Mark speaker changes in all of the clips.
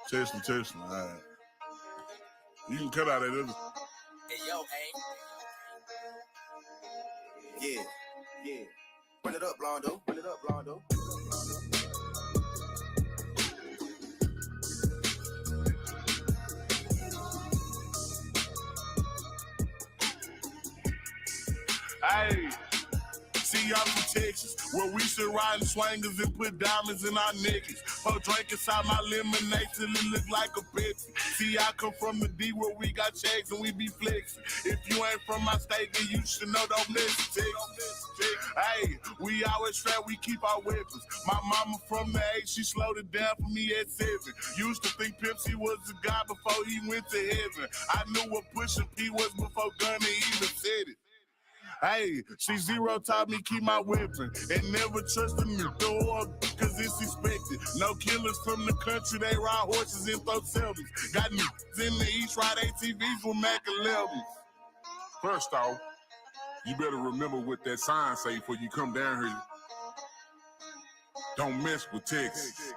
Speaker 1: Testing. All right. You can cut out that other.
Speaker 2: Hey, yo, hey. Yeah. Run it up, Blondo.
Speaker 1: Hey. See y'all from Texas, where we should ride in swangers and put diamonds in our necks. Pour drink inside my lemonade till it look like a Pepsi. See, I come from the D where we got checks and we be flexing. If you ain't from my state, then you should know, don't miss it, Texas. Hey, we always strapped, we keep our weapons. My mama from the 8, she slowed it down for me at 7. Used to think Pepsi was a god before he went to heaven. I knew what pushing P was before Gunna even said it. Hey, C0 taught me keep my weapon and never trust a new door cause it's expected. No killers from the country, they ride horses and throw selfies. Got niggas in the East, ride ATVs with Mac 11s.
Speaker 3: First off, you better remember what that sign say before you come down here. Don't mess with Texas.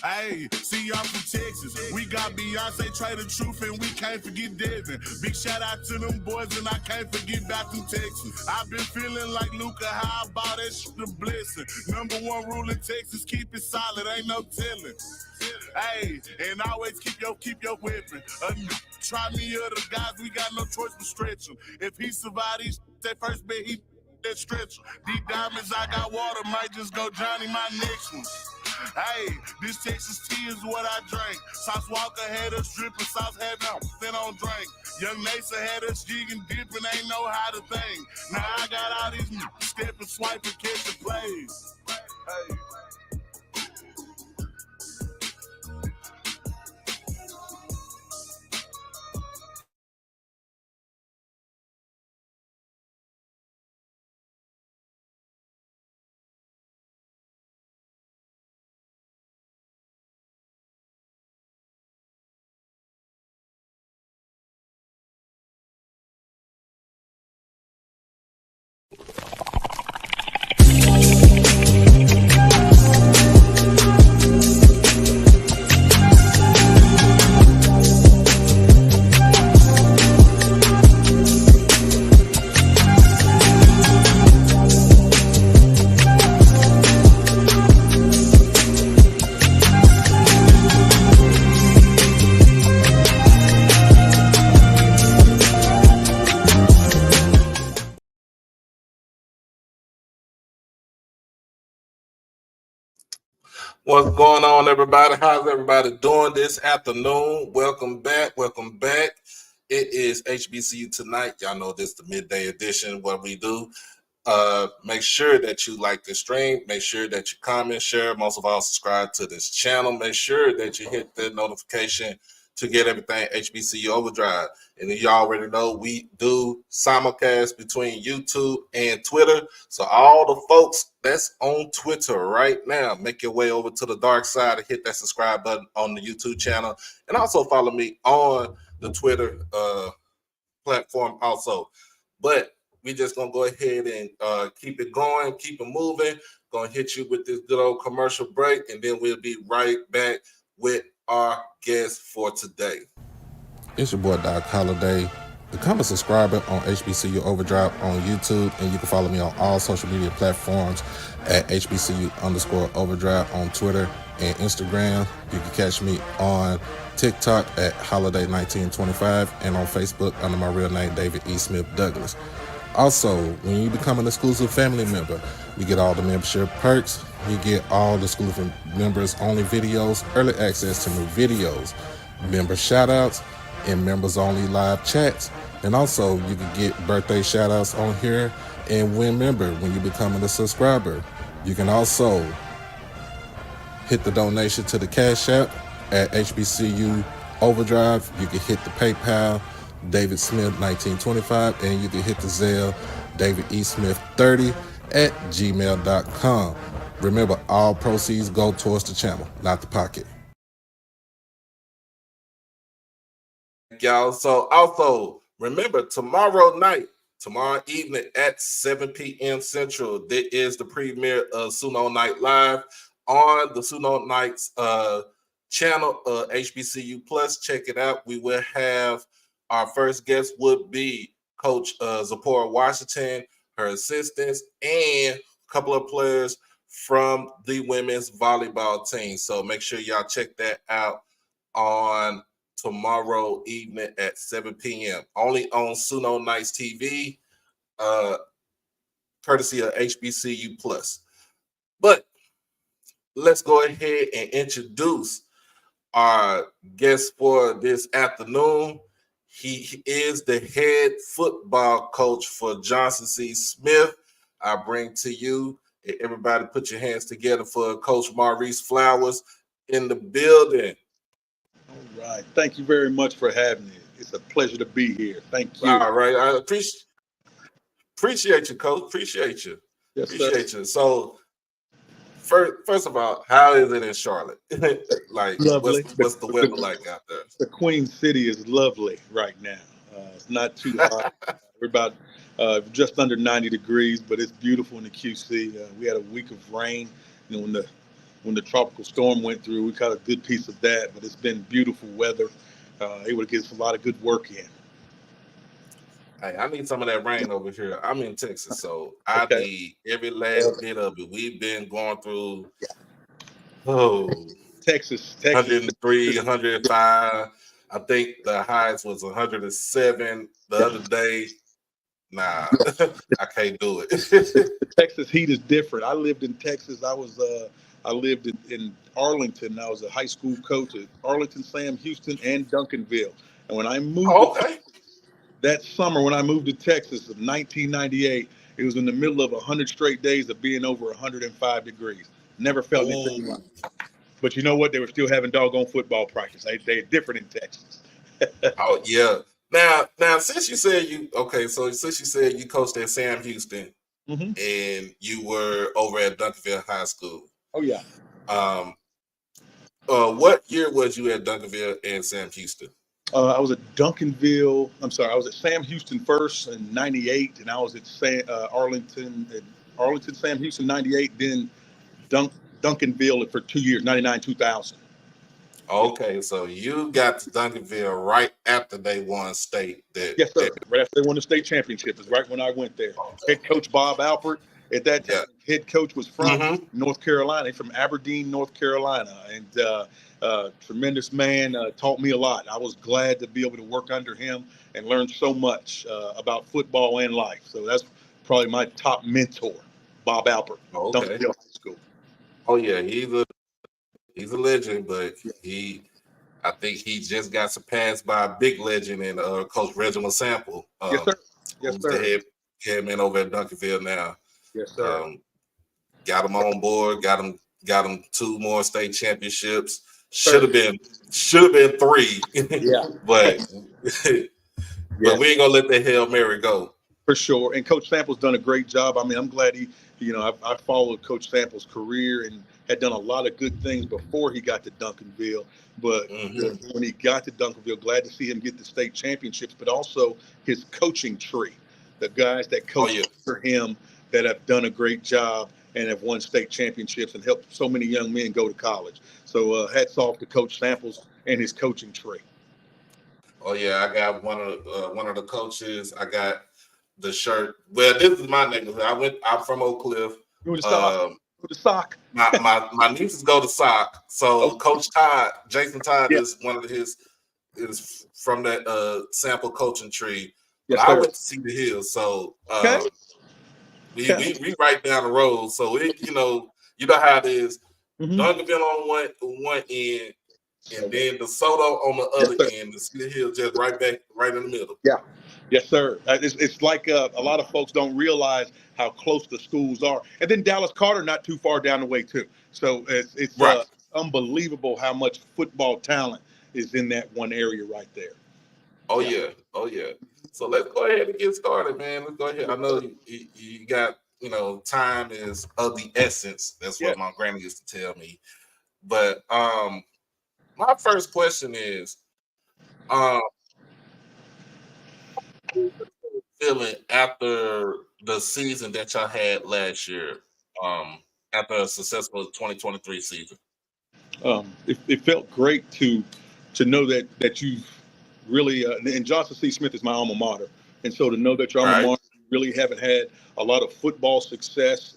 Speaker 1: Hey, see y'all from Texas. We got Beyonce, Trey the Truth, and we can't forget Devin. Big shout out to them boys, and I can't forget back from Texas. I've been feeling like Luca, how about that shit a blessing. Number 1 rule in Texas, keep it solid, ain't no telling. Hey, and always keep your weapon. Try me other guys, we got no choice but stretch him. If he survive these, that first bet, he that stretch him. These diamonds, I got water, might just go Johnny my next one. Hey, this Texas tea is what I drink. Sauce Walker had us dripping, Sauce had then on drink. Young Nasa had us jigging, dipping, ain't know how to think. Now I got all these stepping, swiping, catching plays. Hey.
Speaker 4: What's going on, everybody? How's everybody doing this afternoon? Welcome back. It is HBCU tonight. Y'all know this is the midday edition. What we do. Make sure that you like this stream. Make sure that you comment, share. Most of all, subscribe to this channel. Make sure that you hit the notification to get everything HBCU Overdrive. And you already know we do simulcast between YouTube and Twitter. So all the folks that's on Twitter right now, make your way over to the dark side and hit that subscribe button on the YouTube channel. And also follow me on the Twitter platform also. But we just going to go ahead and keep it going, keep it moving. Going to hit you with this good old commercial break, and then we'll be right back with our guest for today. It's your boy, Doc Holiday. Become a subscriber on HBCU Overdrive on YouTube, and you can follow me on all social media platforms at HBCU_Overdrive on Twitter and Instagram. You can catch me on TikTok at Holiday1925 and on Facebook under my real name, David E. Smith Douglas. Also, when you become an exclusive family member, you get all the membership perks. You get all the exclusive members only videos, early access to new videos, member shout outs, and members only live chats. And also you can get birthday shout outs on here and win member when you become a subscriber. You can also hit the donation to the Cash App at HBCU Overdrive. You can hit the PayPal, David Smith 1925, and you can hit the Zelle, David E. Smith 30 at gmail.com. Remember, all proceeds go towards the channel, not the pocket. Y'all, so also remember tomorrow night tomorrow evening at 7 p.m. Central. There is the premiere of Suno Night Live on the Suno Nights channel, HBCU Plus. Check it out. We will have our first guest would be Coach Zipporah Washington, her assistants, and a couple of players from the women's volleyball team. So make sure y'all check that out on tomorrow evening at 7 p.m. Only on Suno Nights TV, courtesy of HBCU Plus. But let's go ahead and introduce our guest for this afternoon. He is the head football coach for Johnson C. Smith. I bring to you, everybody put your hands together for Coach Maurice Flowers in the building.
Speaker 5: All right. Thank you very much for having me. It's a pleasure to be here. Thank you.
Speaker 4: All right. I appreciate you, Coach. Appreciate you.
Speaker 5: Yes,
Speaker 4: Appreciate
Speaker 5: sir.
Speaker 4: you. So, first of all, how is it in Charlotte? Like,
Speaker 5: Lovely.
Speaker 4: what's the weather like out there?
Speaker 5: The Queen City is lovely right now. It's not too hot. We're about just under 90 degrees, but it's beautiful in the QC. We had a week of rain. You know, when the tropical storm went through, we caught a good piece of that. But it's been beautiful weather. Able to get a lot of good work in.
Speaker 4: Hey, I need some of that rain over here. I'm in Texas, so I need every last bit of it. We've been going through
Speaker 5: Texas
Speaker 4: 103, 105. I think the highest was 107 the other day. Nah, I can't do it.
Speaker 5: The Texas heat is different. I lived in Texas. I lived in Arlington. I was a high school coach at Arlington, Sam Houston, and Duncanville. And when I moved that summer, when I moved to Texas in 1998, it was in the middle of 100 straight days of being over 105 degrees. Never felt anything like it. But you know what? They were still having doggone football practice. They're different in Texas.
Speaker 4: Oh, yeah. Now, since you said you coached at Sam Houston and you were over at Duncanville High School.
Speaker 5: Oh, yeah.
Speaker 4: What year was you at Duncanville and Sam Houston?
Speaker 5: I was at Duncanville. I was at Sam Houston first in '98, and I was at Arlington, Sam Houston '98, then Duncanville for 2 years, '99, 2000.
Speaker 4: Okay, so you got to Duncanville right after they won state.
Speaker 5: Yes, sir. Right after they won the state championship is right when I went there. Head coach Bob Alpert at that time. Head coach was from North Carolina. He's from Aberdeen, North Carolina, and tremendous man. Taught me a lot. I was glad to be able to work under him and learn so much about football and life. So that's probably my top mentor, Bob Alpert, Duncanville High School.
Speaker 4: Oh yeah, he's a legend, but I think he just got surpassed by a big legend in Coach Reginald Sample.
Speaker 5: Yes, sir. Yes, sir.
Speaker 4: The head man over at Duncanville now.
Speaker 5: Yes, sir.
Speaker 4: Got him on board. Got him 2 more state championships. Should have been 3.
Speaker 5: Yeah.
Speaker 4: but we ain't gonna let that Hail Mary go.
Speaker 5: For sure. And Coach Sample's done a great job. I mean, I'm glad I followed Coach Sample's career and had done a lot of good things before he got to Duncanville. But when he got to Duncanville, glad to see him get the state championships, but also his coaching tree, the guys that coach for him that have done a great job and have won state championships and helped so many young men go to college. So hats off to Coach Samples and his coaching tree.
Speaker 4: Oh yeah, I got one of the coaches. I got the shirt. Well, this is my neighborhood. I'm from Oak Cliff.
Speaker 5: You went to Sock.
Speaker 4: My nieces go to Sock. So Coach Todd, Jason Todd is one of is from that Sample coaching tree. Yes, I went to Cedar Hill, so we right down the road. So you know how it is. Duncanville on one end, and then DeSoto on the other end. The Cedar Hill just right in the middle.
Speaker 5: Yeah. Yes, sir. It's like a lot of folks don't realize how close the schools are. And then Dallas Carter not too far down the way, too. So it's unbelievable how much football talent is in that one area right there.
Speaker 4: Oh, yeah. So let's go ahead and get started, man. Let's go ahead. I know you got, time is of the essence. That's what my granny used to tell me. But my first question is, feel feeling after the season that y'all had last year? After a successful 2023 season.
Speaker 5: It felt great to know that you've really and Johnson C. Smith is my alma mater, and so to know that your alma
Speaker 4: Right.
Speaker 5: mater really haven't had a lot of football success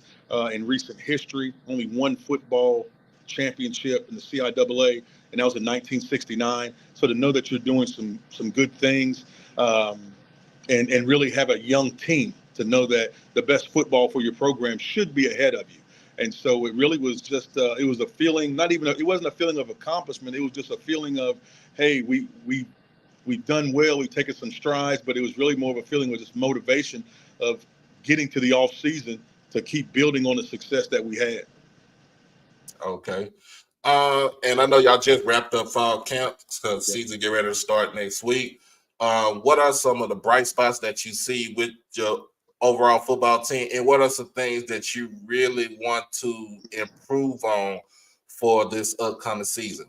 Speaker 5: in recent history. Only one football championship in the CIAA, and that was in 1969. So to know that you're doing some good things, um, and really have a young team, to know that the best football for your program should be ahead of you. And so it really was just it was a feeling, not even it wasn't a feeling of accomplishment. It was just a feeling of, hey, we've done well, we've taken some strides, but it was really more of a feeling of just motivation of getting to the off season to keep building on the success that we had.
Speaker 4: Okay. And I know y'all just wrapped up fall camp because season get ready to start next week. What are some of the bright spots that you see with your overall football team, and what are some things that you really want to improve on for this upcoming season?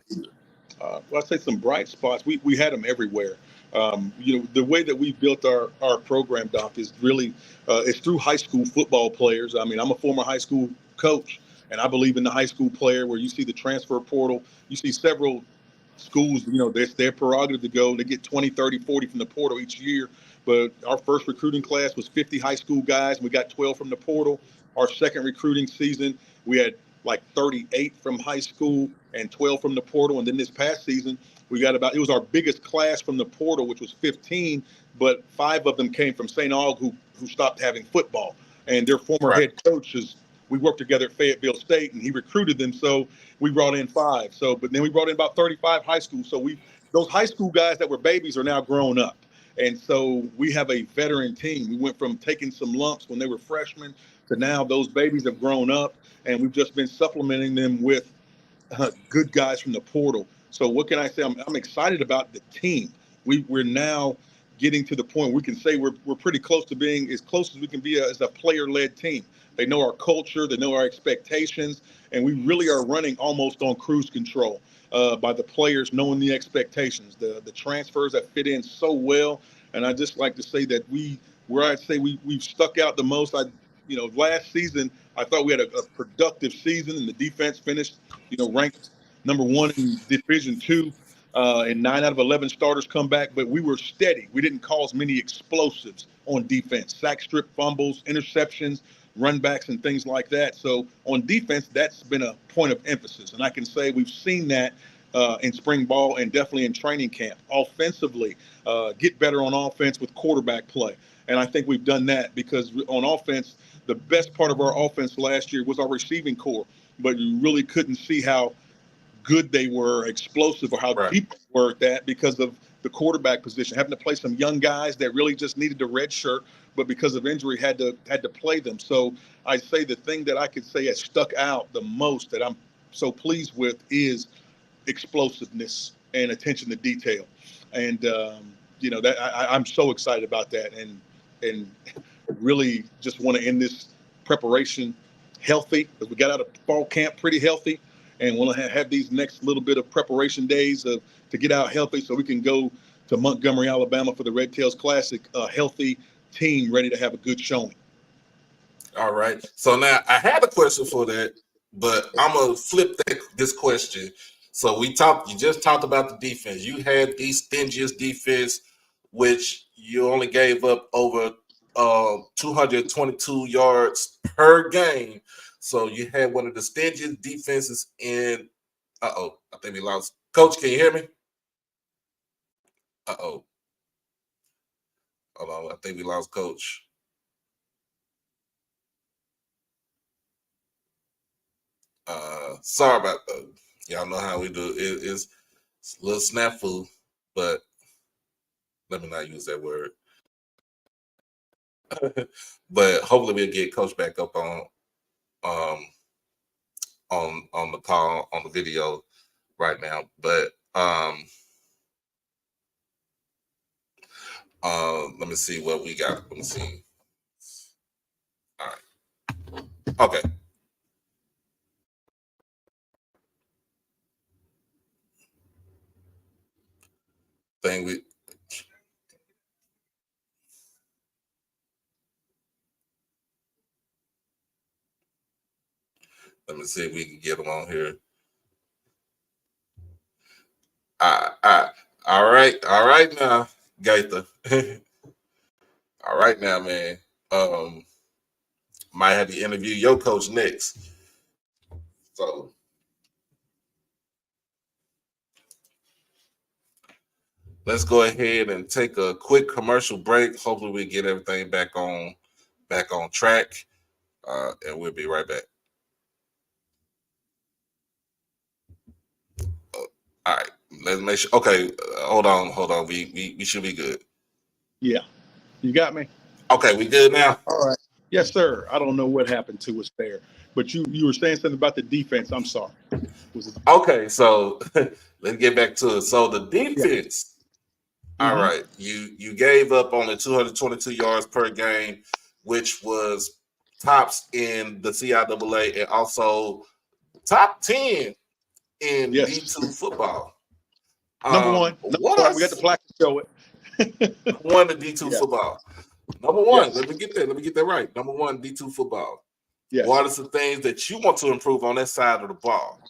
Speaker 5: Well, I'd say some bright spots. We had them everywhere. The way that we built our program, Doc, is really it's through high school football players. I mean, I'm a former high school coach, and I believe in the high school player where you see the transfer portal. You see several schools, it's their prerogative to go. They get 20, 30, 40 from the portal each year. But our first recruiting class was 50 high school guys, and we got 12 from the portal. Our second recruiting season, we had like 38 from high school and 12 from the portal. And then this past season, we got it was our biggest class from the portal, which was 15, but 5 of them came from St. Aug who stopped having football. And their former
Speaker 4: Right.
Speaker 5: head coaches, we worked together at Fayetteville State, and he recruited them. So we brought in 5. But then we brought in about 35 high school. So those high school guys that were babies are now grown up. And so we have a veteran team. We went from taking some lumps when they were freshmen to now those babies have grown up, and we've just been supplementing them with good guys from the portal. So what can I say? I'm excited about the team. We're now getting to the point where we can say we're pretty close to being as close as we can be as a player-led team. They know our culture, they know our expectations, and we really are running almost on cruise control by the players knowing the expectations, the transfers that fit in so well. And I just like to say that where I'd say we've stuck out the most. Last season I thought we had a productive season, and the defense finished, ranked number 1 in Division II. And 9 out of 11 starters come back, but we were steady. We didn't cause many explosives on defense, sack, strip, fumbles, interceptions, run backs, and things like that. So on defense, that's been a point of emphasis. And I can say we've seen that in spring ball and definitely in training camp. Offensively, get better on offense with quarterback play. And I think we've done that because on offense, the best part of our offense last year was our receiving core, but you really couldn't see how good they were, explosive, or how deep they were at that because of the quarterback position, having to play some young guys that really just needed the red shirt, but because of injury had to play them. So I say the thing that I could say has stuck out the most that I'm so pleased with is explosiveness and attention to detail. And that I'm so excited about that, and really just want to end this preparation healthy, because we got out of fall camp pretty healthy, and want to have these next little bit of preparation days to get out healthy so we can go to Montgomery, Alabama for the Red Tails Classic, a healthy team ready to have a good showing.
Speaker 4: All right. So now I had a question for that, but I'm gonna flip this question. So you just talked about the defense. You had the stingiest defense, which you only gave up over 222 yards per game. So you had one of the stingiest defenses in. I think we lost. Coach, can you hear me? Hold on. I think we lost Coach. Sorry about that. Y'all know how we do it. It's a little snafu, but let me not use that word. But hopefully we'll get Coach back up on the call, on the video right now. But let me see what we got. Let me see. All right. Okay. Thing we Let me see if we can get him on here. All right now, Gaither. All right now, man. Might have to interview your coach next. So let's go ahead and take a quick commercial break. Hopefully we get everything back on track. And we'll be right back. All right. Let's make sure. Okay, hold on. We should be good.
Speaker 5: Yeah, you got me.
Speaker 4: Okay, we good now?
Speaker 5: All right. Yes, sir. I don't know what happened to us there, but you were saying something about the defense. I'm sorry.
Speaker 4: Okay, so let's get back to it. So the defense.
Speaker 5: Yeah.
Speaker 4: All right, you gave up only 222 yards per game, which was tops in the CIAA and also top 10 in D2 football.
Speaker 5: Number one. We got the plaque to show it.
Speaker 4: Number one in D2 football. Number one. Let me get that right. Number one D2 football. Yes. What are some things that you want to improve on that side of the ball?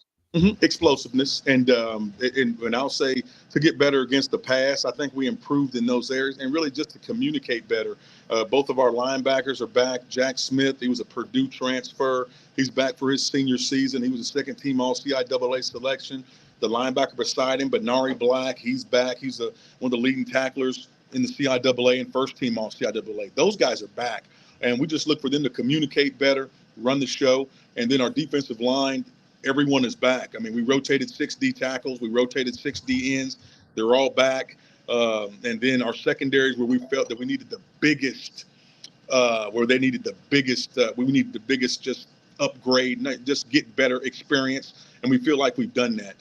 Speaker 5: Explosiveness and I'll say to get better against the pass. I think we improved in those areas, and really just to communicate better. Both of our linebackers are back. Jack Smith, he was a Purdue transfer. He's back for his senior season. He was a second team All CIAA selection. The linebacker beside him, Benari Black, he's back. He's one of the leading tacklers in the CIAA and first team All CIAA. Those guys are back, and we just look for them to communicate better, run the show, and then our defensive line. Everyone is back. I mean, we rotated 6 D tackles. We rotated 6 D ends. They're all back. And then our secondaries, where we felt that we needed the biggest, we needed the biggest just upgrade, just get better experience. And we feel like we've done that.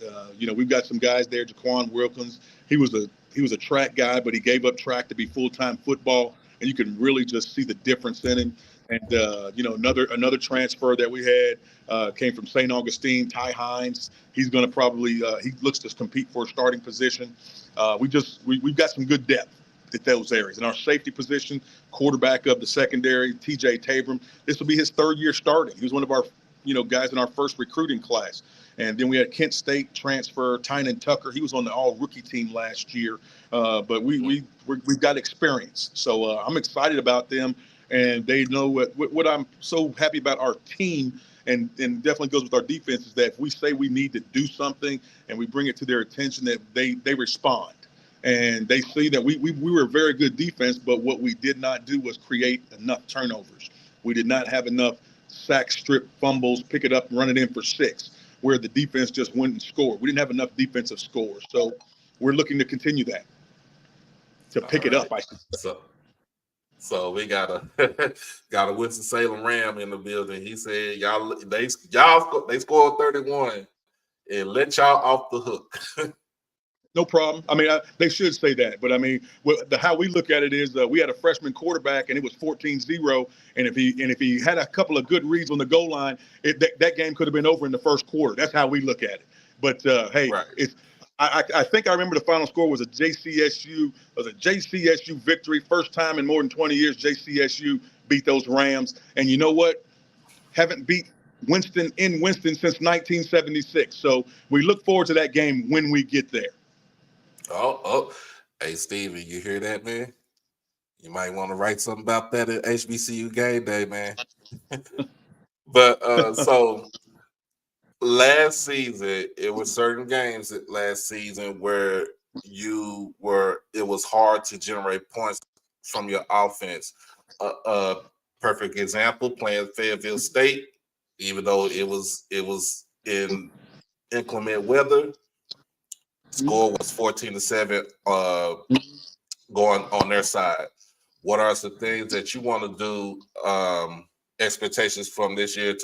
Speaker 5: We've got some guys there. Jaquan Wilkins, he was a track guy, but he gave up track to be full-time football. And you can really just see the difference in him. And, another transfer that we had came from St. Augustine, Ty Hines. He's going to probably he looks to compete for a starting position. We've got some good depth at those areas. In our safety position, quarterback of the secondary, TJ Tabram. This will be his 3rd year starting. He was one of our guys in our first recruiting class. And then we had Kent State transfer, Tynan Tucker. He was on the all-rookie team last year. But we've got experience. So I'm excited about them. And they know what I'm so happy about our team, and definitely goes with our defense, is that if we say we need to do something and we bring it to their attention, that they respond. And they see that we were a very good defense, but what we did not do was create enough turnovers. We did not have enough sack, strip, fumbles, pick it up, run it in for 6, where the defense just went and scored. We didn't have enough defensive scores. So we're looking to continue that, to pick it up, I should say.
Speaker 4: So we got a Winston-Salem Ram in the building. He said, they scored 31 and let y'all off the hook.
Speaker 5: No problem. I mean, they should say that. But, I mean, how we look at it is we had a freshman quarterback, and it was 14-0. And if he had a couple of good reads on the goal line, that game could have been over in the first quarter. That's how we look at it. But, hey, right. I think I remember the final score was a JCSU victory. First time in more than 20 years, JCSU beat those Rams. And you know what? Haven't beat Winston since 1976. So we look forward to that game when we get there.
Speaker 4: Oh. Hey, Steven, you hear that, man? You might want to write something about that at HBCU game day, man. But so last season, it was certain games last season where it was hard to generate points from your offense. Perfect example, playing Fayetteville State, even though it was in inclement weather. Score was 14-7 going on their side. What are some things that you want to do, expectations from this year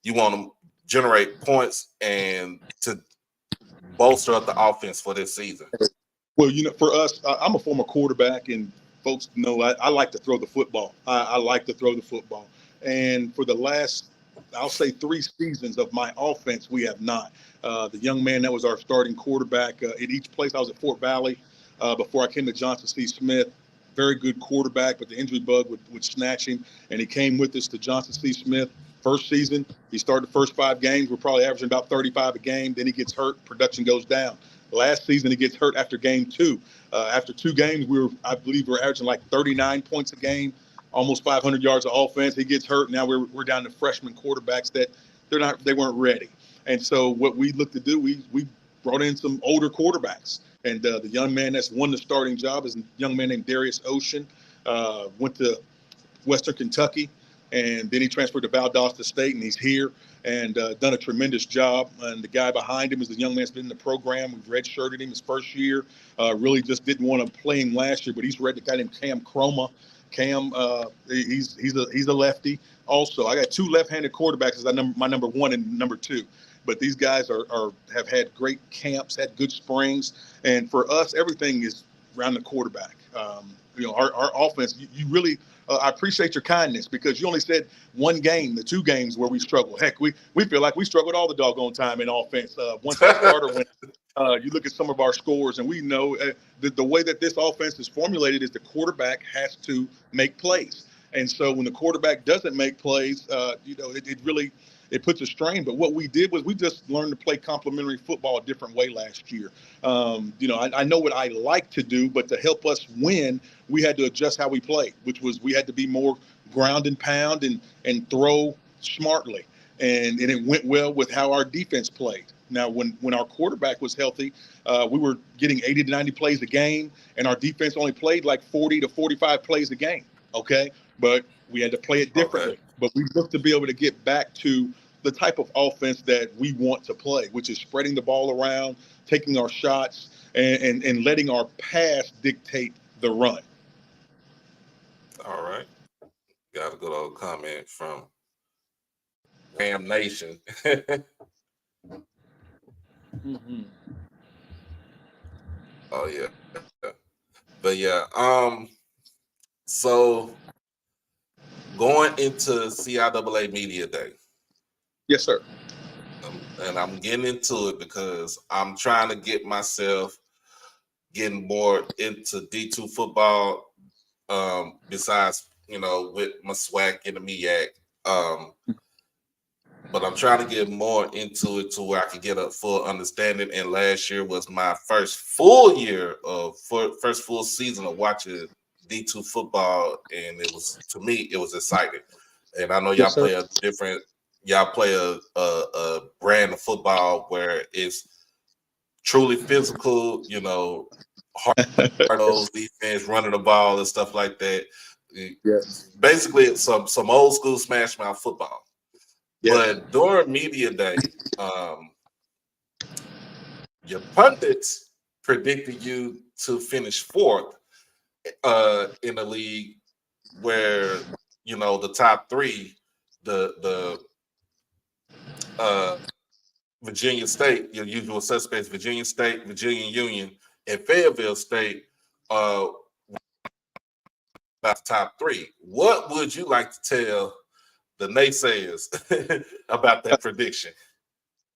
Speaker 4: you want to generate points and to bolster up the offense for this season?
Speaker 5: Well, for us, I'm a former quarterback, and folks know I like to throw the football. I like to throw the football. And for the last, I'll say 3 seasons of my offense, we have not. The young man that was our starting quarterback at each place, I was at Fort Valley before I came to Johnson C. Smith. Very good quarterback, but the injury bug would snatch him. And he came with us to Johnson C. Smith. First season, he started the first 5 games. We're probably averaging about 35 a game. Then he gets hurt. Production goes down. Last season, he gets hurt after game 2. After 2 games, I believe we're averaging like 39 points a game, almost 500 yards of offense. He gets hurt. Now we're down to freshman quarterbacks that they weren't ready. And so what we looked to do, we brought in some older quarterbacks. And the young man that's won the starting job is a young man named Darius Ocean. Went to Western Kentucky, and then he transferred to Valdosta State, and he's here and done a tremendous job. And the guy behind him is the young man that's been in the program. We've redshirted him his first year. Really just didn't want to play him last year, but he's read the guy named Cam Chroma. Cam, he's a lefty. Also, I got 2 left-handed quarterbacks as my number 1 and number 2. But these guys have had great camps, had good springs, and for us, everything is around the quarterback. Our offense. You really. I appreciate your kindness, because you only said 1 game, the 2 games where we struggled. Heck, we feel like we struggled all the doggone time in offense. Once the starter went, you look at some of our scores, and we know the way that this offense is formulated is the quarterback has to make plays. And so when the quarterback doesn't make plays, it puts a strain. But what we did was we just learned to play complementary football a different way last year. I know what I like to do, but to help us win, we had to adjust how we played, which was we had to be more ground and pound and throw smartly. And it went well with how our defense played. Now, when our quarterback was healthy, we were getting 80 to 90 plays a game, and our defense only played like 40 to 45 plays a game. Okay, but we had to play it differently. Okay. But we look to be able to get back to the type of offense that we want to play, which is spreading the ball around, taking our shots, and letting our pass dictate the run.
Speaker 4: All right. Got a good old comment from Ram Nation.
Speaker 5: Mm-hmm.
Speaker 4: Oh, yeah. But, yeah, so going into CIAA Media Day.
Speaker 5: Yes, sir.
Speaker 4: And I'm getting into it because I'm trying to get myself getting more into D2 football, besides, with my SWAC and the MEAC. But I'm trying to get more into it to where I could get a full understanding. And last year was my first full season of watching D2 football, and it was, to me, it was exciting. And I know y'all play a different. Y'all play a brand of football where it's truly physical, hard defense, running the ball and stuff like that.
Speaker 5: Yes.
Speaker 4: Basically, it's some old school smash mouth football. Yes. But during media day, your pundits predicted you to finish 4th in the league, where the top 3, the Virginia State, your usual suspects, Virginia State, Virginia Union, and Fayetteville State, about the top 3. What would you like to tell the naysayers about that prediction?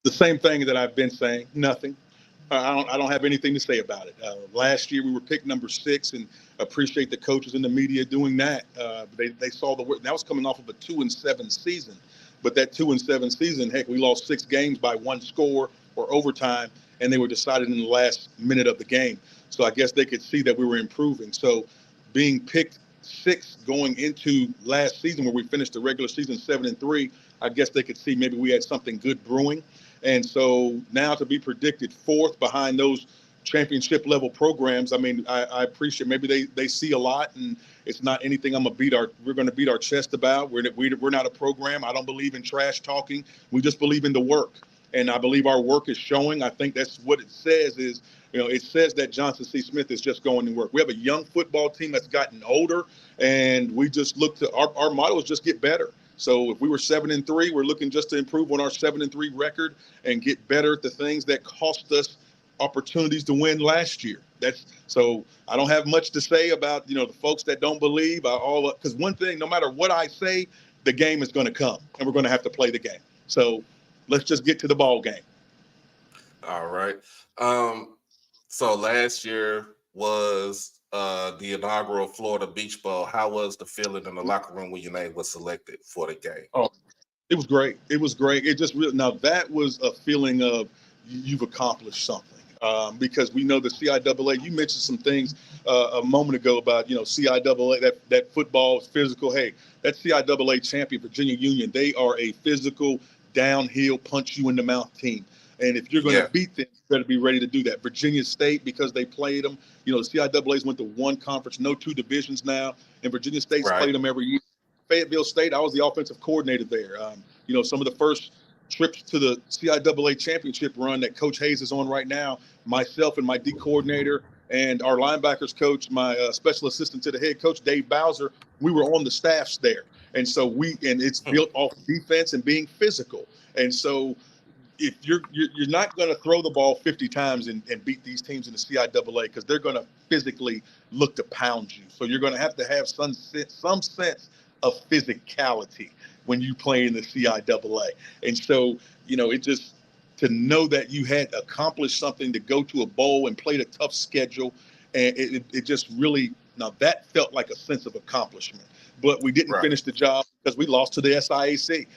Speaker 5: The same thing that I've been saying. Nothing. I don't have anything to say about it. Last year we were picked number 6, and appreciate the coaches in the media doing that. They saw the work. That was coming off of a 2-7 season. But that 2-7 season, heck, we lost 6 games by 1 score or overtime, and they were decided in the last minute of the game. So I guess they could see that we were improving. So being picked 6th going into last season, where we finished the regular season 7-3, I guess they could see maybe we had something good brewing. And so now to be predicted 4th behind those championship level programs, I mean, I appreciate maybe they see a lot, and it's not anything we're going to beat our chest about. We're not a program. I don't believe in trash talking. We just believe in the work. And I believe our work is showing. I think that's what it says is, it says that Johnson C. Smith is just going to work. We have a young football team that's gotten older, and we just look to our motto is just get better. So if we were 7-3, we're looking just to improve on our 7-3 record and get better at the things that cost us opportunities to win last year. So I don't have much to say about, the folks that don't believe because one thing, no matter what I say, the game is going to come, and we're going to have to play the game. So let's just get to the ball game.
Speaker 4: All right. So last year was the inaugural Florida Beach Bowl. How was the feeling in the locker room when your name was selected for the game?
Speaker 5: Oh, It was great. It was great. It just really, now that was a feeling of you've accomplished something. Because we know the CIAA. You mentioned some things a moment ago about CIAA, that football is physical. Hey, that CIAA champion Virginia Union, they are a physical downhill punch you in the mouth team. And if you're going to beat them, you better be ready to do that. Virginia State, because they played them, the CIAA's went to one conference, no two divisions now, and Virginia State's played them every year. Fayetteville State, I was the offensive coordinator there. Some of the first trips to the CIAA championship run that Coach Hayes is on right now, myself and my D coordinator and our linebackers coach, my special assistant to the head coach, Dave Bowser, we were on the staffs there. And so it's built off defense and being physical. And so if you're not going to throw the ball 50 times and beat these teams in the CIAA, because they're going to physically look to pound you. So you're going to have some sense of physicality when you play in the CIAA. And so, it just, to know that you had accomplished something, to go to a bowl and played a tough schedule, and it just really, now that felt like a sense of accomplishment. But we didn't finish the job because we lost to the SIAC,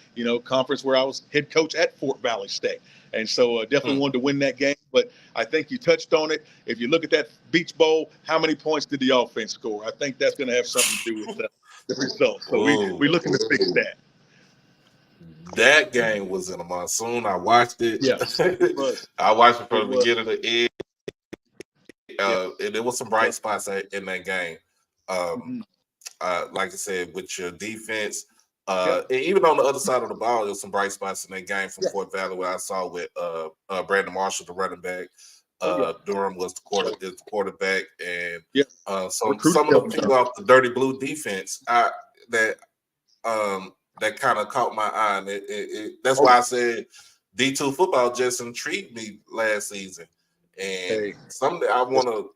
Speaker 5: conference where I was head coach at Fort Valley State. And so definitely wanted to win that game. But I think you touched on it. If you look at that Beach Bowl, how many points did the offense score? I think that's going to have something to do with the result. So we're looking to fix that.
Speaker 4: That game was in a monsoon. I watched it.
Speaker 5: Yeah,
Speaker 4: I watched it from the beginning to the end. And there was some bright spots in that game. Like I said, with your defense, and even on the other side of the ball, there was some bright spots in that game from Fort Valley, where I saw with Brandon Marshall, the running back. Durham was the quarterback, and some of the people off the Dirty Blue defense that kind of caught my eye. And that's why I said D2 football just intrigued me last season. And someday I want to,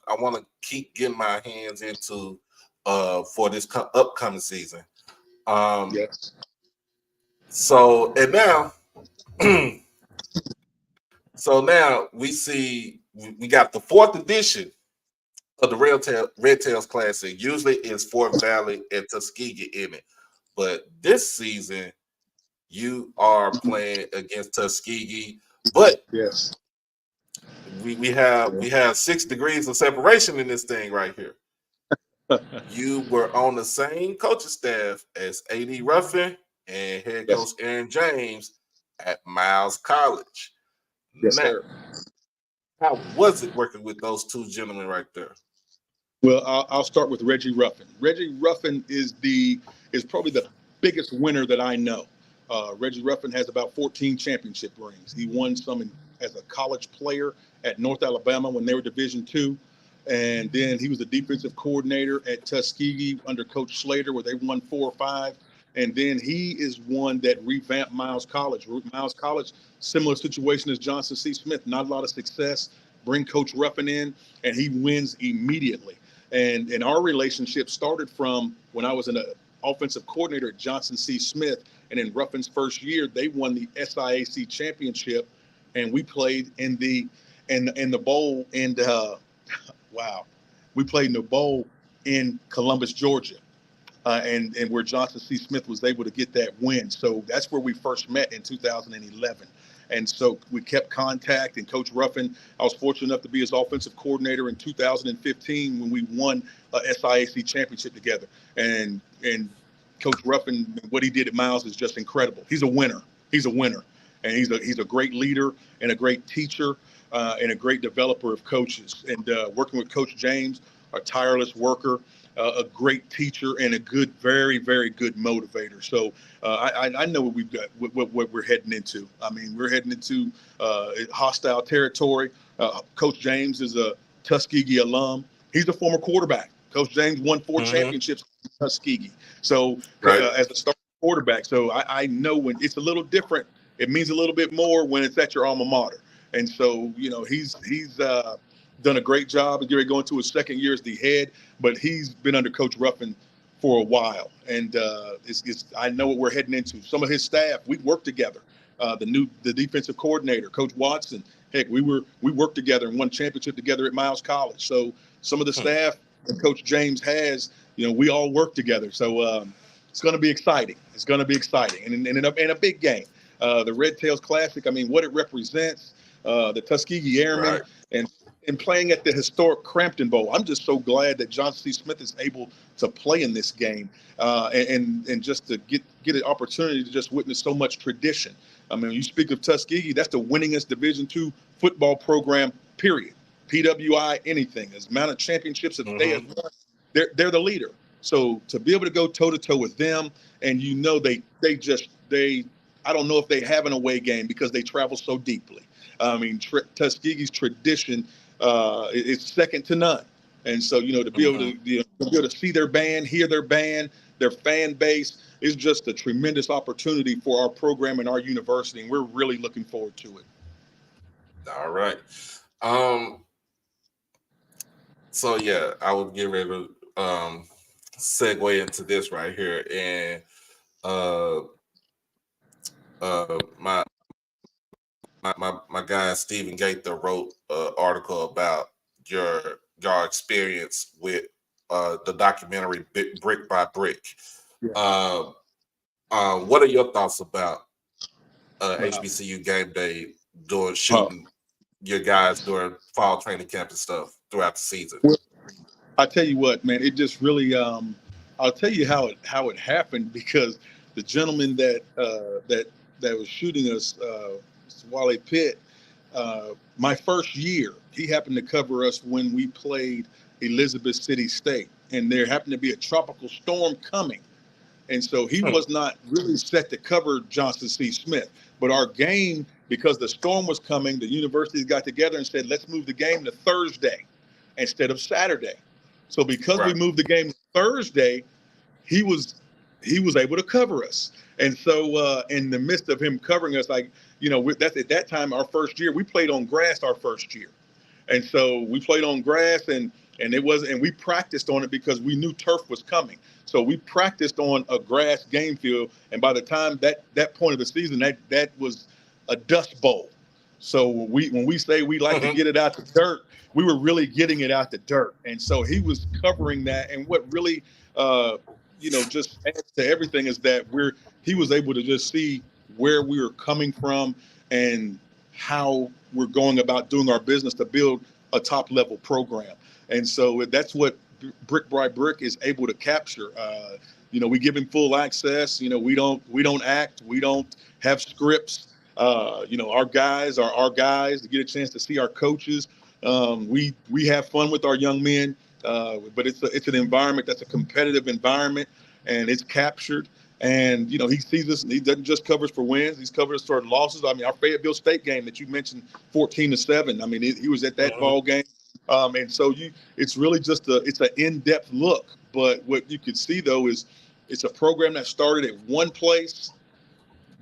Speaker 4: I want to keep getting my hands into for this upcoming season. So now we see we got the 4th edition of the Red Tails Classic. Usually it's Fort Valley and Tuskegee in it. But this season, you are playing against Tuskegee. But we have 6 degrees of separation in this thing right here. You were on the same coaching staff as A.D. Ruffin and head coach Aaron James at Miles College.
Speaker 5: Yes, sir.
Speaker 4: How was it working with those two gentlemen right there?
Speaker 5: Well, I'll start with Reggie Ruffin. Reggie Ruffin is probably the biggest winner that I know. Reggie Ruffin has about 14 championship rings. He won some as a college player at North Alabama when they were Division II. And then he was the defensive coordinator at Tuskegee under Coach Slater, where they won 4 or 5. And then he is one that revamped Miles College. Miles College, similar situation as Johnson C. Smith, not a lot of success. Bring Coach Ruffin in, and he wins immediately. And our relationship started from when I was an offensive coordinator at Johnson C. Smith, and in Ruffin's first year, they won the SIAC championship, and we played in the bowl. And we played in the bowl in Columbus, Georgia, and where Johnson C. Smith was able to get that win. So that's where we first met in 2011. And so we kept contact, and Coach Ruffin, I was fortunate enough to be his offensive coordinator in 2015 when we won a SIAC championship together. And Coach Ruffin, what he did at Miles is just incredible. He's a winner. And he's a great leader and a great teacher and a great developer of coaches. And working with Coach James, a tireless worker, a great teacher, and a very, very good motivator. So I know what we've got, what we're heading into. I mean, we're heading into hostile territory. Coach James is a Tuskegee alum. He's a former quarterback. Coach James won 4 championships in Tuskegee. So as a starting quarterback, so I know when it's a little different, it means a little bit more when it's at your alma mater. And so, he's done a great job. He's going to his 2nd year as the head, but he's been under Coach Ruffin for a while. And I know what we're heading into. Some of his staff, we worked together. The defensive coordinator, Coach Watson, heck, we worked together and won championship together at Miles College. So some of the staff that Coach James has, we all work together. So it's going to be exciting. It's going to be exciting, and in a big game. The Red Tails Classic. I mean, what it represents. The Tuskegee Airmen,
Speaker 4: Right.
Speaker 5: and playing at the historic Crampton Bowl. I'm just so glad that Johnson C. Smith is able to play in this game, and just to get an opportunity to just witness so much tradition. I mean, you speak of Tuskegee, that's the winningest Division II football program, period. PWI, anything. As amount of championships that they have won, they're the leader. So to be able to go toe to toe with them, and I don't know if they have an away game because they travel so deeply. I mean, Tuskegee's tradition is second to none, and so to be able to be able to see their band, hear their band, their fan base is just a tremendous opportunity for our program and our university, and we're really looking forward to it.
Speaker 4: All right. So yeah, I would get ready to segue into this right here, and my guy Stephen Gaither wrote an article about your experience with the documentary Brick by Brick.
Speaker 5: Yeah.
Speaker 4: What are your thoughts about HBCU game day shooting your guys during fall training camp and stuff throughout the season?
Speaker 5: Well, I tell you what, man, it just really. I'll tell you how it happened, because the gentleman that was shooting us, Wale Pitt, my first year, he happened to cover us when we played Elizabeth City State, and there happened to be a tropical storm coming. And so he was not really set to cover Johnson C. Smith. But our game, because the storm was coming, the universities got together and said, let's move the game to Thursday instead of Saturday. So because we moved the game to Thursday, he was able to cover us. And so in the midst of him covering us, that's at that time, our first year, we played on grass our first year. And so we played on grass, and we practiced on it because we knew turf was coming. So we practiced on a grass game field, and by the time that point of the season, that was a dust bowl. So when we say we like to get it out the dirt, we were really getting it out the dirt. And so he was covering that. And what really, just adds to everything is that he was able to just see where we were coming from and how we're going about doing our business to build a top level program. And so that's what Brick by Brick is able to capture. We give him full access. We don't act. We don't have scripts. Our guys are our guys to get a chance to see our coaches. We have fun with our young men, but it's an environment that's a competitive environment, and it's captured. And he sees us, and he doesn't just cover us for wins; he's covered us for losses. I mean, our Fayetteville State game that you mentioned, 14-7. I mean, he was at that ball game, and so it's really just it's an in-depth look. But what you can see though is it's a program that started at one place,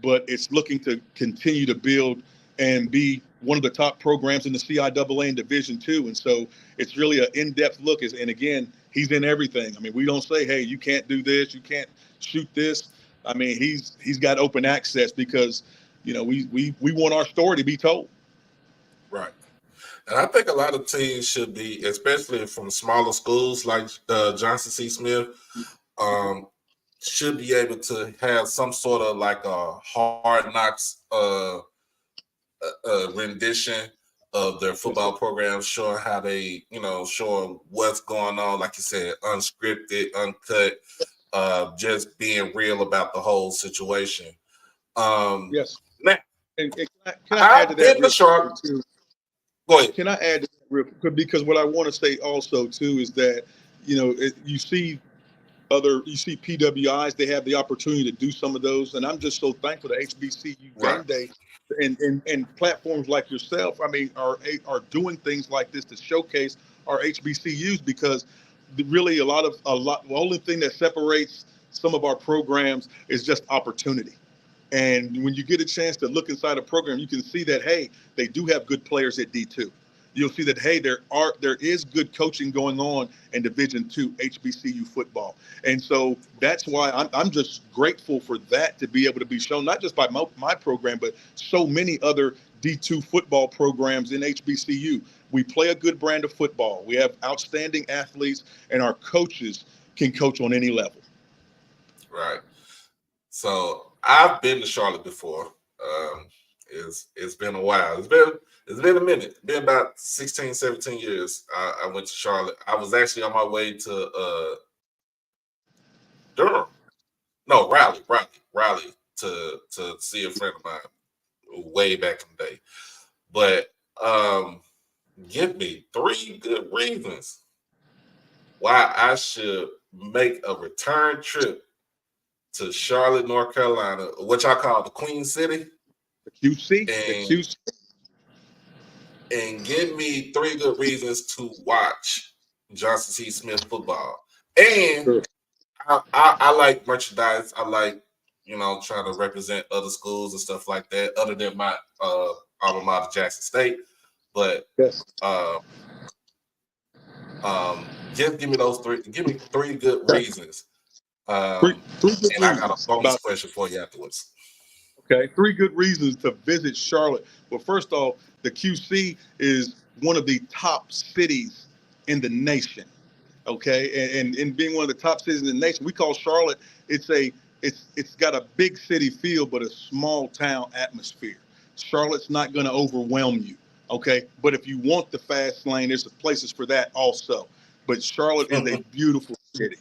Speaker 5: but it's looking to continue to build and be one of the top programs in the CIAA in Division II. And so it's really an in-depth look. And again, he's in everything. I mean, we don't say, hey, you can't do this, you can't shoot this. I mean, he's got open access because, we want our story to be told.
Speaker 4: Right. And I think a lot of teams should be, especially from smaller schools like Johnson C. Smith, should be able to have some sort of like a hard knocks rendition of their football program, showing how they, showing what's going on, like you said, unscripted, uncut, just being real about the whole situation.
Speaker 5: Yes.
Speaker 4: Now,
Speaker 5: and can I add to that real quick too?
Speaker 4: Go ahead.
Speaker 5: Can I add to that real quick? Because what I want to say also too is that, you see PWIs, they have the opportunity to do some of those. And I'm just so thankful to HBCU Game Day and platforms like yourself, I mean, are doing things like this to showcase our HBCUs, because really the only thing that separates some of our programs is just opportunity. And when you get a chance to look inside a program, you can see that, hey, they do have good players at D2. You'll see that, hey, there is good coaching going on in Division II HBCU football. And so that's why I'm just grateful for that to be able to be shown, not just by my program, but so many other D2 football programs in HBCU. We play a good brand of football. We have outstanding athletes, and our coaches can coach on any level.
Speaker 4: Right. So I've been to Charlotte before. It's been a while. It's been a minute. It's been about 16, 17 years. I went to Charlotte. I was actually on my way to Durham. No, Raleigh to see a friend of mine way back in the day. But give me 3 good reasons why I should make a return trip to Charlotte, North Carolina, which I call the Queen City.
Speaker 5: The QC.
Speaker 4: And give me 3 good reasons to watch Johnson C. Smith football. And
Speaker 5: Sure.
Speaker 4: I like merchandise. I like, trying to represent other schools and stuff like that, other than my alma mater, Jackson State. But
Speaker 5: Yes.
Speaker 4: just give me those 3. Give me 3 good reasons.
Speaker 5: Three good
Speaker 4: and I got
Speaker 5: reasons
Speaker 4: a bonus question for you afterwards.
Speaker 5: Okay, 3 good reasons to visit Charlotte. Well, first off, the QC is one of the top cities in the nation. Okay, and being one of the top cities in the nation, we call Charlotte. It's got a big city feel, but a small town atmosphere. Charlotte's not going to overwhelm you. Okay, but if you want the fast lane, there's places for that also. But Charlotte is a beautiful city,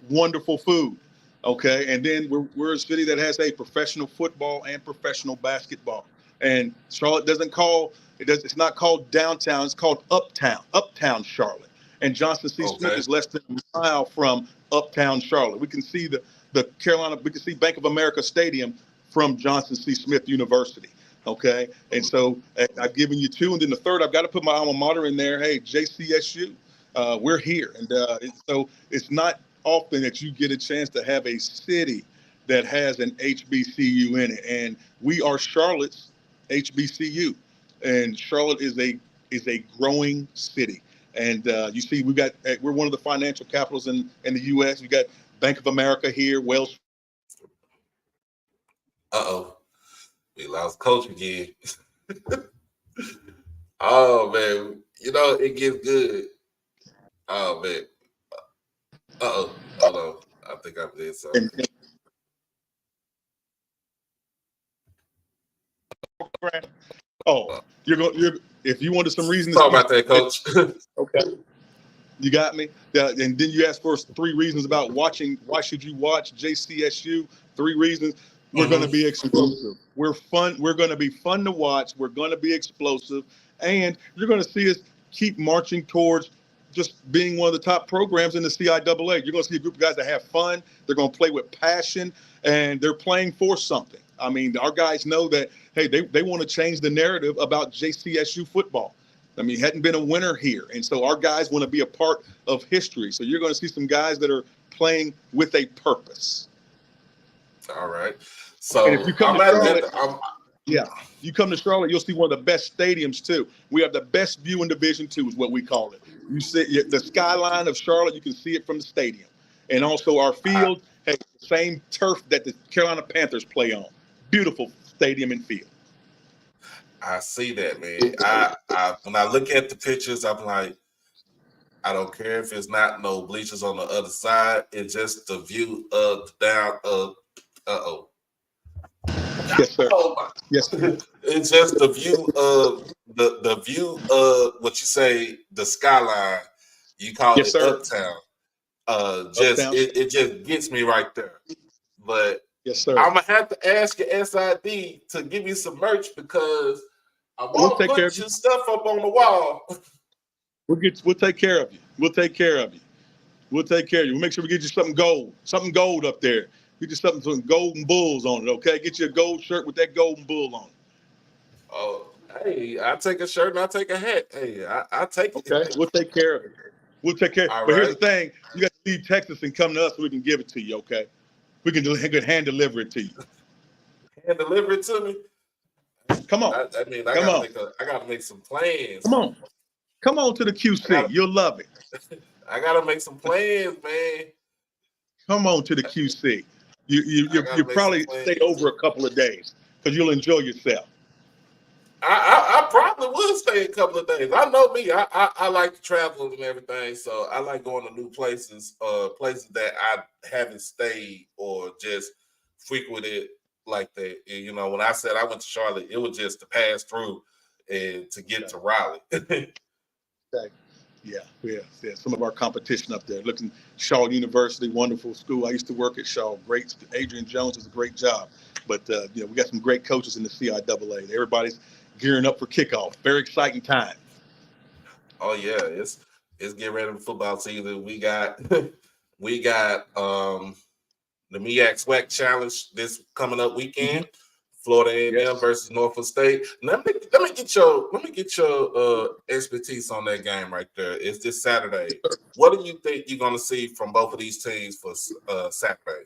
Speaker 5: wonderful food. Okay, and then we're a city that has a professional football and professional basketball. And Charlotte it's not called downtown, it's called uptown Charlotte. And Johnson C. Smith is less than a mile from uptown Charlotte. We can see we can see Bank of America Stadium from Johnson C. Smith University. Okay, and so I've given you 2, and then the third, I've got to put my alma mater in there. Hey, JCSU, we're here, and so it's not often that you get a chance to have a city that has an HBCU in it, and we are Charlotte's HBCU, and Charlotte is a growing city, and you see we're one of the financial capitals in the U.S. We got Bank of America here, Wells.
Speaker 4: We lost coach again. Oh man, it gets good. Oh man. Hold on. I think I did something.
Speaker 5: If you wanted some reasons.
Speaker 4: Talk about that, coach.
Speaker 5: Okay. You got me. And then you asked for 3 reasons about watching. Why should you watch JCSU? 3 reasons. We're going to be explosive. We're fun. We're going to be fun to watch. We're going to be explosive. And you're going to see us keep marching towards just being one of the top programs in the CIAA. You're going to see a group of guys that have fun. They're going to play with passion, and they're playing for something. I mean, our guys know that, hey, they want to change the narrative about JCSU football. I mean, hadn't been a winner here. And so our guys want to be a part of history. So you're going to see some guys that are playing with a purpose.
Speaker 4: All right. So
Speaker 5: and if you come to Charlotte, you come to Charlotte, you'll see one of the best stadiums too. We have the best view in Division II is what we call it. You see the skyline of Charlotte, you can see it from the stadium. And also our field has the same turf that the Carolina Panthers play on. Beautiful stadium and field.
Speaker 4: I see that, man. I when I look at the pictures, I'm like, I don't care if it's not no bleachers on the other side. It's just the view of down of
Speaker 5: Yes, sir. Yes, sir.
Speaker 4: It's just the view of the view of what you say, the skyline. You call it uptown.
Speaker 5: Uptown.
Speaker 4: It just gets me right there. But
Speaker 5: yes, sir.
Speaker 4: I'm gonna have to ask your SID to give me some merch because I want to put your stuff up on the wall.
Speaker 5: We'll take care of you. We'll take care of you. We'll take care of you. We'll make sure we get you something gold up there. Get you some golden bulls on it, okay? Get you a gold shirt with that golden bull on it.
Speaker 4: Oh, hey, I take a shirt and I take a hat. Hey, I take it.
Speaker 5: Okay, we'll take care of it. We'll take care.
Speaker 4: All
Speaker 5: but
Speaker 4: right.
Speaker 5: Here's the thing: you got to leave Texas and come to us so we can give it to you. Okay, we can hand deliver it to you.
Speaker 4: Hand deliver it to me.
Speaker 5: Come on.
Speaker 4: I gotta make some plans.
Speaker 5: Come on to the QC. You'll love it.
Speaker 4: I gotta make some plans, man.
Speaker 5: Come on to the QC. You probably stay over a couple of days because you'll enjoy yourself.
Speaker 4: I probably will stay a couple of days. I know me. I like to travel and everything, so I like going to new places, places that I haven't stayed or just frequented like that. And, you know, when I said I went to Charlotte, it was just to pass through and to get to Raleigh.
Speaker 5: Yeah. Some of our competition up there. Looking, Shaw University, wonderful school. I used to work at Shaw. Great. Adrian Jones does a great job. But we got some great coaches in the CIAA. Everybody's gearing up for kickoff. Very exciting time.
Speaker 4: Oh yeah, it's getting ready for football season. We got the MEAC SWAC Challenge this coming up weekend. Florida A&M versus Norfolk State. Let me get your expertise on that game right there. It's this Saturday. What do you think you're going to see from both of these teams for Saturday?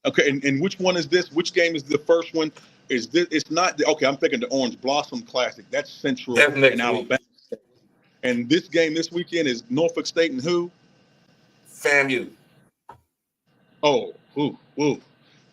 Speaker 5: Okay, and which one is this? Which game is the first one? Is this? It's not. Okay, I'm thinking the Orange Blossom Classic. That's Central and Alabama. And this game this weekend is Norfolk State and who?
Speaker 4: FAMU.
Speaker 5: Oh,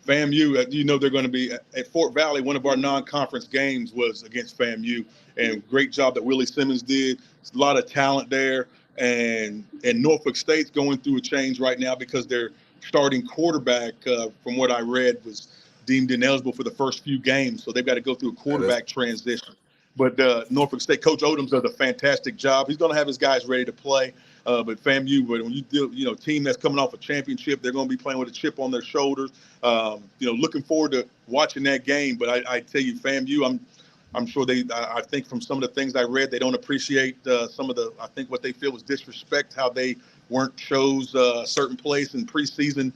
Speaker 5: FAMU, they're going to be at Fort Valley. One of our non-conference games was against FAMU, and great job that Willie Simmons did. There's a lot of talent there, and Norfolk State's going through a change right now because their starting quarterback, from what I read, was deemed ineligible for the first few games, so they've got to go through a quarterback transition. But Norfolk State, Coach Odoms does a fantastic job. He's going to have his guys ready to play. But FAMU, when you deal, team that's coming off a championship, they're going to be playing with a chip on their shoulders. Looking forward to watching that game. But I tell you, FAMU, I'm sure I think from some of the things I read, they don't appreciate I think what they feel was disrespect, how they weren't chose a certain place in preseason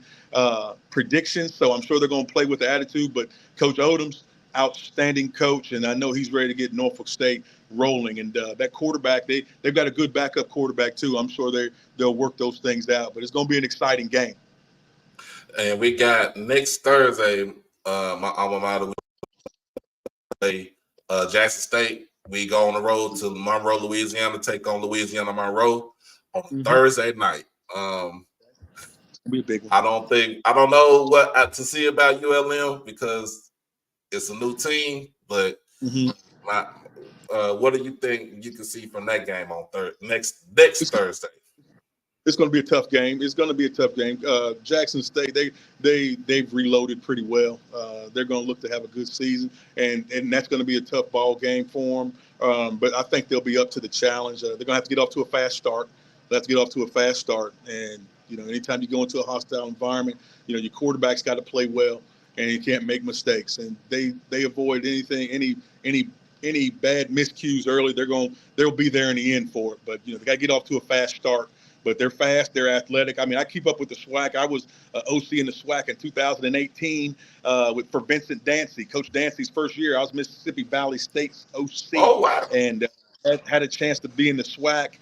Speaker 5: predictions. So I'm sure they're going to play with the attitude. But Coach Odoms, outstanding coach, and I know he's ready to get Norfolk State rolling. And that quarterback, they've got a good backup quarterback too. I'm sure they'll work those things out. But it's going to be an exciting game.
Speaker 4: And we got next Thursday, my alma mater, Jackson State. We go on the road to Monroe, Louisiana, take on Louisiana Monroe on Thursday night.
Speaker 5: Be a big one.
Speaker 4: I don't know what to see about ULM because it's a new team, but what do you think you can see from that game on next Thursday?
Speaker 5: It's going to be a tough game. Jackson State, they've reloaded pretty well. They're going to look to have a good season, and that's going to be a tough ball game for them. But I think they'll be up to the challenge. They're going to have to get off to a fast start. And anytime you go into a hostile environment, your quarterback's got to play well, and you can't make mistakes. And they avoid any bad miscues early. They'll be there in the end for it. But they got to get off to a fast start. But they're fast, they're athletic. I mean, I keep up with the SWAC. I was OC in the SWAC in 2018 for Vincent Dancy. Coach Dancy's first year, I was Mississippi Valley State's OC.
Speaker 4: Oh, wow.
Speaker 5: And had a chance to be in the SWAC.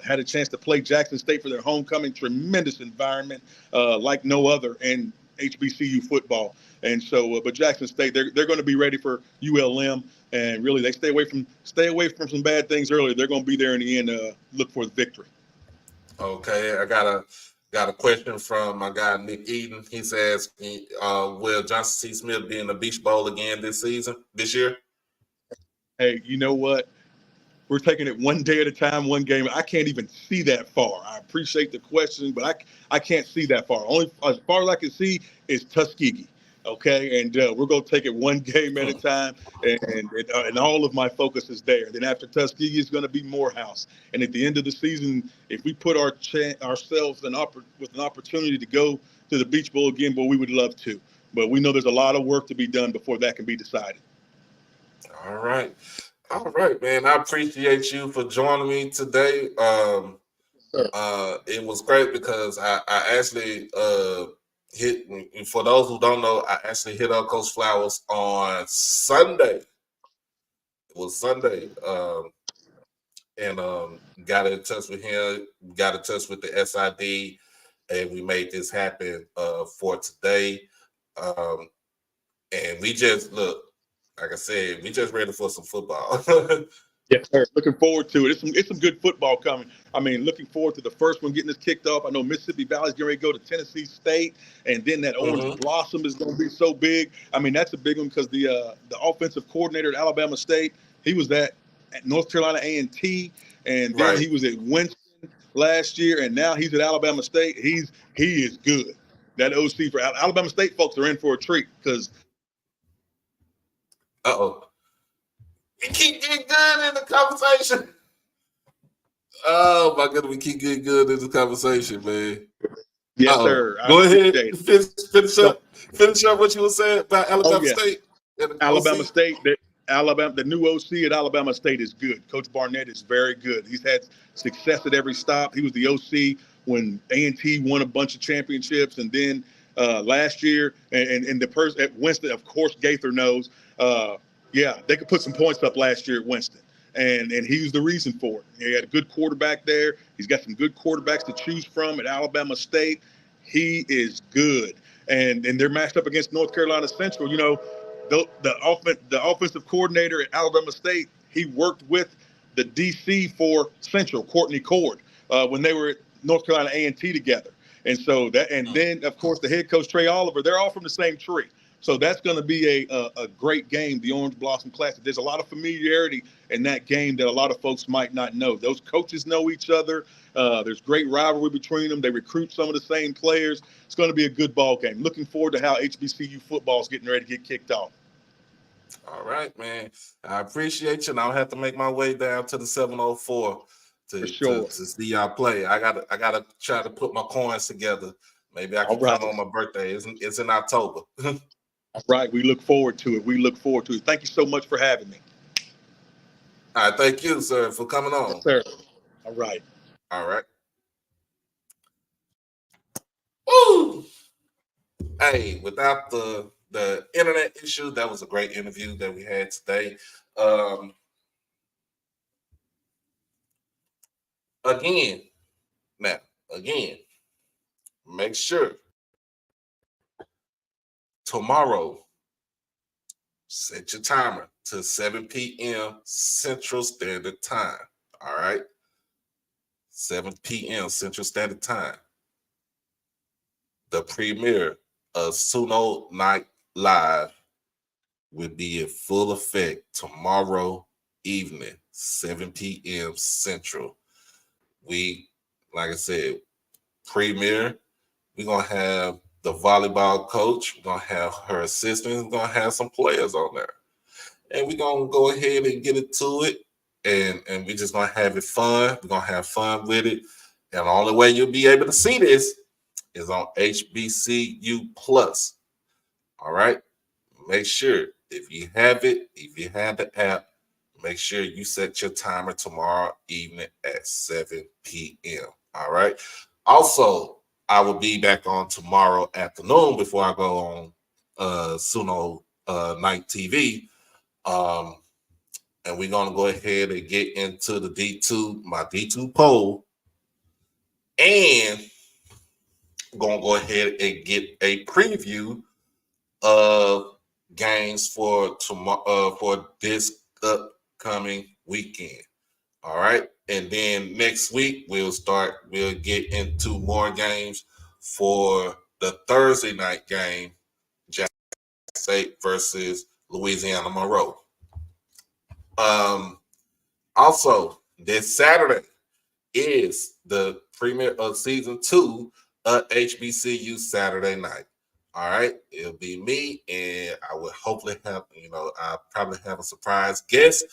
Speaker 5: Had a chance to play Jackson State for their homecoming. Tremendous environment, like no other in HBCU football. And so, but Jackson State, they're going to be ready for ULM. And really, they stay away from some bad things early. They're going to be there in the end. Look for the victory.
Speaker 4: Okay, I got a question from my guy Nick Eden. He says, "Will Johnson C. Smith be in the Beach Bowl again this year?"
Speaker 5: Hey, you know what? We're taking it one day at a time, one game. I can't even see that far. I appreciate the question, but I can't see that far. Only as far as I can see is Tuskegee. Okay, and we're going to take it one game at a time, and all of my focus is there. Then after Tuskegee, it's going to be Morehouse. And at the end of the season, if we put ourselves with an opportunity to go to the Beach Bowl again, we would love to. But we know there's a lot of work to be done before that can be decided.
Speaker 4: All right, man. I appreciate you for joining me today. It was great because I actually for those who don't know, I actually hit up Coach Flowers on Sunday. It was Sunday, and got in touch with him, got in touch with the SID, and we made this happen for today. And we just like I said, we just ready for some football.
Speaker 5: Yes, sir. Looking forward to it. It's some good football coming. I mean, looking forward to the first one getting this kicked off. I know Mississippi Valley's getting ready to go to Tennessee State, and then that Orange Blossom is going to be so big. I mean, that's a big one because the offensive coordinator at Alabama State, he was at North Carolina A&T, and then he was at Winston last year, and now he's at Alabama State. He is good. that OC for Alabama State folks are in for a treat because.
Speaker 4: We keep getting good in the conversation. Oh my goodness, we keep getting good in the conversation, man.
Speaker 5: Yes, sir.
Speaker 4: Go ahead. Finish up what you were saying about Alabama State.
Speaker 5: Alabama State. The new OC at Alabama State is good. Coach Barnett is very good. He's had success at every stop. He was the OC when A&T won a bunch of championships, and then last year, and the person at Winston, of course, Gaither knows. They could put some points up last year at Winston, and he was the reason for it. He had a good quarterback there. He's got some good quarterbacks to choose from at Alabama State. He is good, and they're matched up against North Carolina Central. You know, the offensive coordinator at Alabama State, he worked with the DC for Central, Courtney Cord, when they were at North Carolina A&T together. And so then of course the head coach Trey Oliver, they're all from the same tree. So that's going to be a great game, the Orange Blossom Classic. There's a lot of familiarity in that game that a lot of folks might not know. Those coaches know each other. There's great rivalry between them. They recruit some of the same players. It's going to be a good ball game. Looking forward to how HBCU football is getting ready to get kicked off.
Speaker 4: All right, man. I appreciate you. And I'll have to make my way down to the 704 to see y'all play. I gotta try to put my coins together. Maybe I can come on my birthday. It's in October.
Speaker 5: All right. We look forward to it. Thank you so much for having me.
Speaker 4: All right. Thank you, sir, for coming on.
Speaker 5: Yes, sir. All right.
Speaker 4: Woo! Hey, without the internet issue, that was a great interview that we had today. Again, make sure tomorrow, set your timer to 7 p.m. Central Standard Time. All right? 7 p.m. Central Standard Time. The premiere of Suno Night Live will be in full effect tomorrow evening, 7 p.m. Central. We, like I said, premiere. We're going to have the volleyball coach. We're going to have her assistant. We're going to have some players on there. And we're going to go ahead and get into it. And we're just going to have it fun. We're going to have fun with it. And the only way you'll be able to see this is on HBCU Plus. All right? Make sure if you have it, if you have the app, make sure you set your timer tomorrow evening at 7 p.m. All right? Also, I will be back on tomorrow afternoon before I go on Suno Night TV. And we're going to go ahead and get into the my D2 poll. And we're going to go ahead and get a preview of games for tomorrow for this upcoming weekend. All right. And then next week we'll get into more games for the Thursday night game, Jackson State versus Louisiana Monroe. Also, this Saturday is the premiere of season 2 of HBCU Saturday night. All right, it'll be me, and I will hopefully have, I'll probably have a surprise guest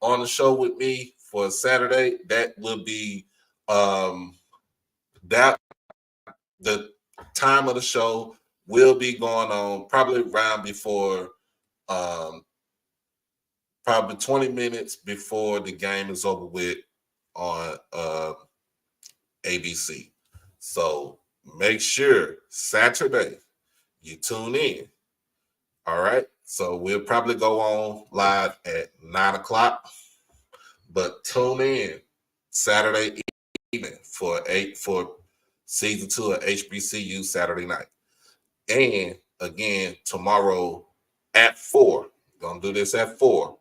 Speaker 4: on the show with me for Saturday. That will be that the time of the show will be going on probably around before probably 20 minutes before the game is over with on ABC. So make sure Saturday you tune in. All right. So we'll probably go on live at 9 o'clock, but tune in Saturday evening for season 2 of HBCU Saturday night. And again, tomorrow at 4, gonna do this at 4,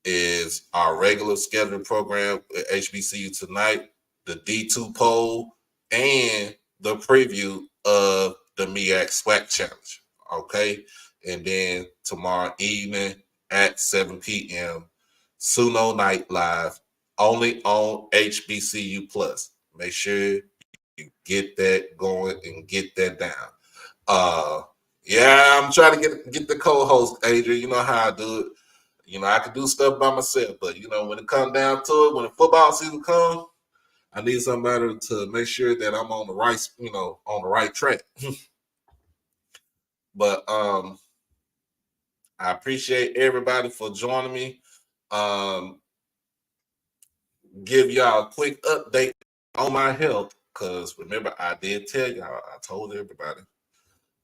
Speaker 4: is our regular scheduled program at HBCU Tonight, the D2 poll, and the preview of the MEAC SWAC Challenge. Okay. And then tomorrow evening at 7 p.m., Suno Night Live, only on HBCU Plus. Make sure you get that going and get that down. Yeah, I'm trying to get the co-host, Adrian. You know how I do it. You know, I can do stuff by myself, but you know, when it comes down to it, when the football season comes, I need somebody to make sure that I'm on the right, on the right track. But I appreciate everybody for joining me. Give y'all a quick update on my health, because remember, I did tell y'all, I told everybody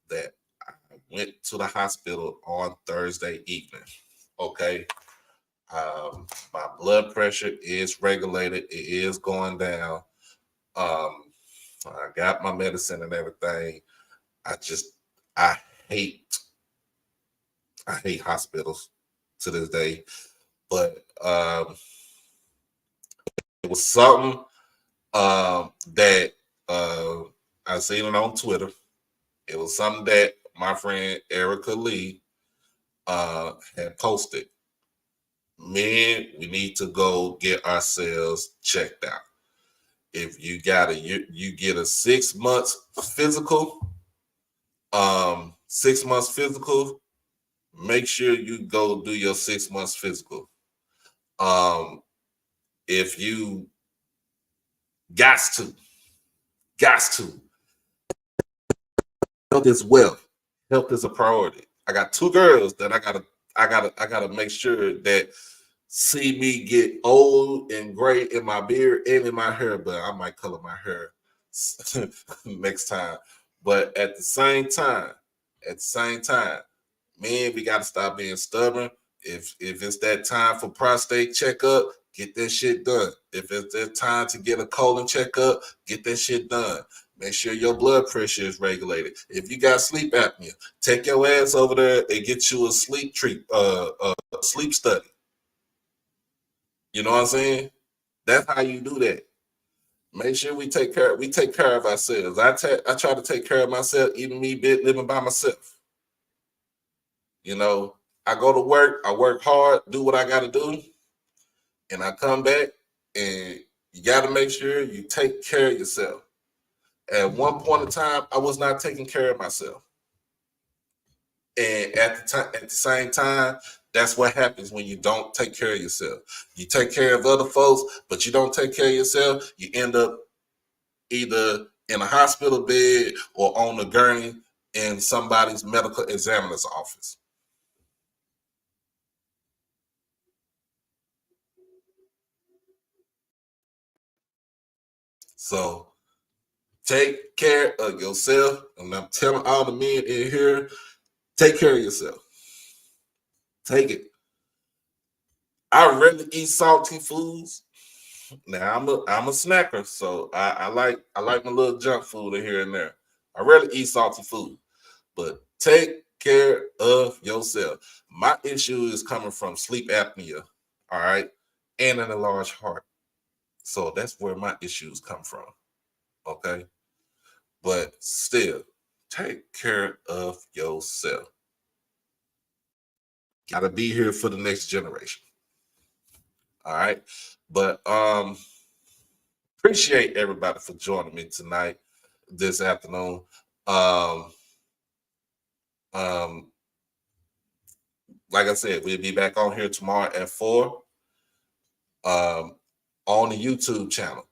Speaker 4: that I went to the hospital on Thursday evening. Okay. My blood pressure is regulated. It is going down. I got my medicine and everything. I hate hospitals to this day, but it was something that I seen it on Twitter. It was something that my friend Erica Lee had posted. Men, we need to go get ourselves checked out. If you you get a 6 months physical, 6 months physical, make sure you go do your 6 months physical. If you got to, health is wealth. Health is a priority. I got 2 girls that I gotta make sure that see me get old and gray in my beard and in my hair, but I might color my hair next time. But at the same time, man, we gotta stop being stubborn. If it's that time for prostate checkup, get that shit done. If it's that time to get a colon checkup, get that shit done. Make sure your blood pressure is regulated. If you got sleep apnea, take your ass over there and get you a sleep sleep study. You know what I'm saying? That's how you do that. Make sure we take care of ourselves. I try to take care of myself, even me living by myself. You know, I go to work, I work hard, do what I got to do, and I come back, and you got to make sure you take care of yourself. At one point in time, I was not taking care of myself. And at the same time, that's what happens when you don't take care of yourself. You take care of other folks, but you don't take care of yourself. You end up either in a hospital bed or on a gurney in somebody's medical examiner's office. So take care of yourself. And I'm telling all the men in here, take care of yourself. Take it. I rarely eat salty foods. Now I'm a snacker, so I like my little junk food in here and there. I rarely eat salty food, but take care of yourself. My issue is coming from sleep apnea, all right, and an enlarged heart. So that's where my issues come from. Okay, but still, take care of yourself. Gotta be here for the next generation. All right, but appreciate everybody for joining me tonight, this afternoon. Like I said, we'll be back on here tomorrow at 4 on the YouTube channel,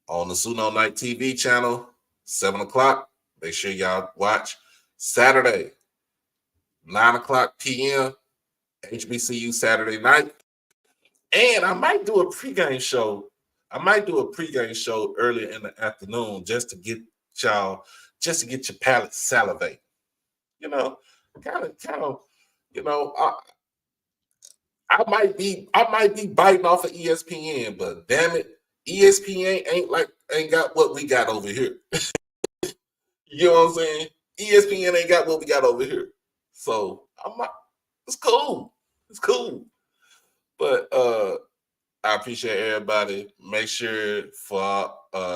Speaker 4: on the Suno Night TV channel, 7 o'clock. Make sure y'all watch. Saturday, 9 o'clock p.m., HBCU Saturday night. And I might do a pregame show. Earlier in the afternoon just to get your palate salivate. You know, kind of, you know, I might be biting off of ESPN, but damn it, ESPN ain't got what we got over here. You know what I'm saying? ESPN ain't got what we got over here. So it's cool. It's cool. But I appreciate everybody. Make sure for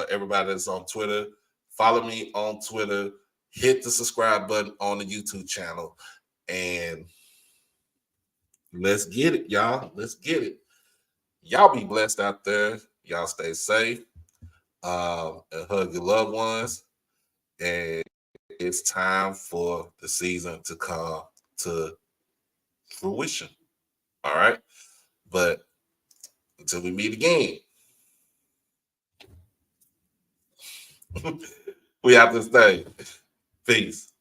Speaker 4: everybody that's on Twitter, follow me on Twitter, hit the subscribe button on the YouTube channel, and let's get it, y'all. Let's get it. Y'all be blessed out there. Y'all stay safe. and hug your loved ones. And it's time for the season to come to fruition. All right. But until we meet again, we have to stay. Peace.